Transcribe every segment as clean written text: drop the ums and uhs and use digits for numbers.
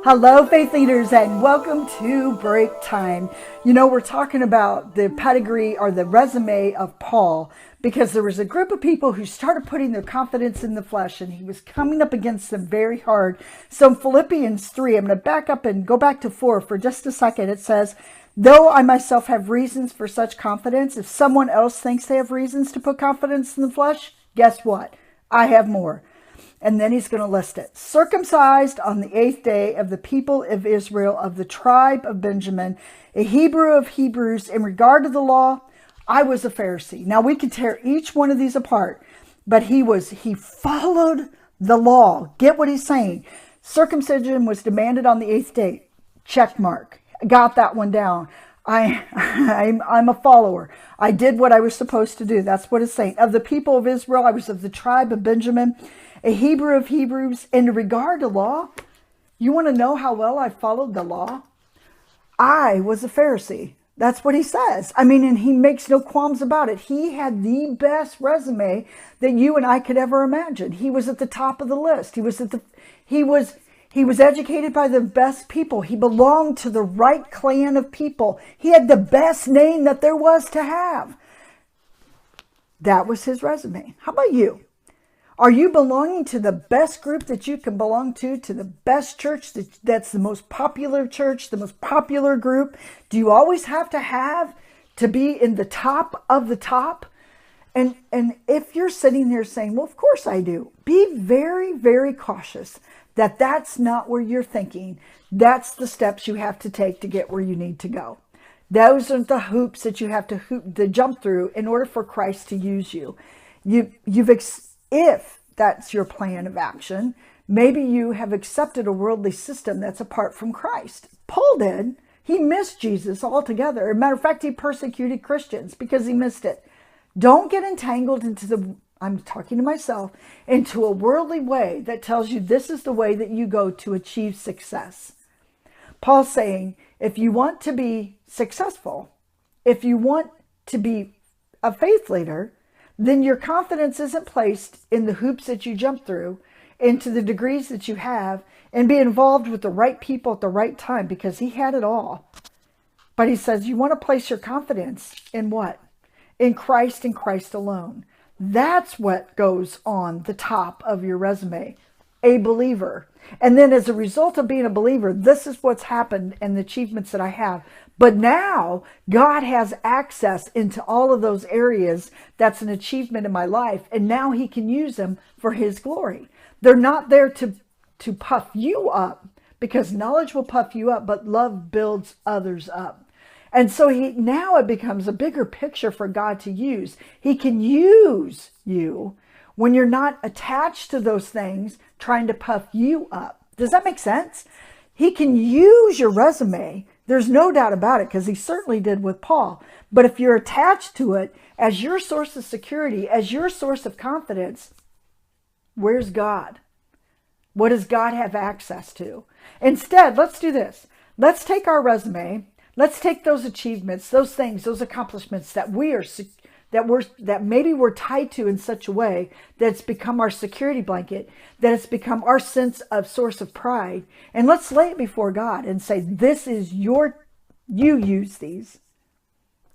Hello, faith leaders, and welcome to Breaktime. You know, we're talking about the pedigree or the resume of Paul because there was a group of people who started putting their confidence in the flesh, and he was coming up against them very hard. So in Philippians 3, I'm going to back up and go back to 4 for just a second. It says, though I myself have reasons for such confidence, if someone else thinks they have reasons to put confidence in the flesh, guess what? I have more. And then he's going to list it. Circumcised on the 8th day of the people of Israel, of the tribe of Benjamin, a Hebrew of Hebrews. In regard to the law, I was a Pharisee. Now we could tear each one of these apart, but he followed the law. Get what he's saying. Circumcision was demanded on the 8th day. Check mark. Got that one down. I'm a follower. I did what I was supposed to do. That's what it's saying. Of the people of Israel, I was of the tribe of Benjamin, a Hebrew of Hebrews. In regard to law, you want to know how well I followed the law? I was a Pharisee. That's what he says. I mean, and he makes no qualms about it. He had the best resume that you and I could ever imagine. He was at the top of the list. He was educated by the best people. He belonged to the right clan of people. He had the best name that there was to have. That was his resume. How about you? Are you belonging to the best group that you can belong to the best church that's the most popular church, the most popular group? Do you always have to be in the top of the top? And if you're sitting there saying, well, of course I do, be very, very cautious that that's not where you're thinking. That's the steps you have to take to get where you need to go. Those are the hoops that you have to jump through in order for Christ to use you. If that's your plan of action, maybe you have accepted a worldly system that's apart from Christ. Paul did. He missed Jesus altogether. As a matter of fact, he persecuted Christians because he missed it. Don't get entangled I'm talking to myself, into a worldly way that tells you this is the way that you go to achieve success. Paul's saying, if you want to be successful, if you want to be a faith leader, then your confidence isn't placed in the hoops that you jump through, into the degrees that you have, and be involved with the right people at the right time, because he had it all. But he says you want to place your confidence in what? In Christ and Christ alone. That's what goes on the top of your resume, a believer. And then as a result of being a believer, this is what's happened and the achievements that I have. But now God has access into all of those areas. That's an achievement in my life. And now he can use them for his glory. They're not there to puff you up, because knowledge will puff you up, but love builds others up. And so now it becomes a bigger picture for God to use. He can use you when you're not attached to those things trying to puff you up. Does that make sense? He can use your resume. There's no doubt about it, because he certainly did with Paul. But if you're attached to it as your source of security, as your source of confidence, where's God? What does God have access to? Instead, let's do this. Let's take our resume. Let's take those achievements, those things, those accomplishments that maybe we're tied to in such a way that it's become our security blanket, that it's become our source of pride. And let's lay it before God and say, this is you use these.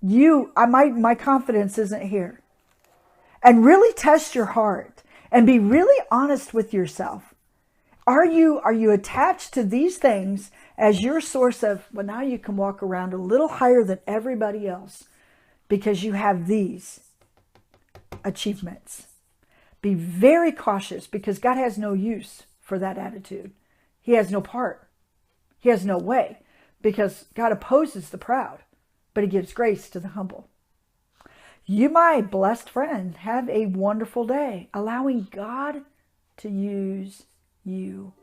My confidence isn't here. And really test your heart and be really honest with yourself. Are you attached to these things as your source of, well, now you can walk around a little higher than everybody else because you have these achievements? Be very cautious, because God has no use for that attitude. He has no part. He has no way, because God opposes the proud, but he gives grace to the humble. You, my blessed friend, have a wonderful day, allowing God to use you.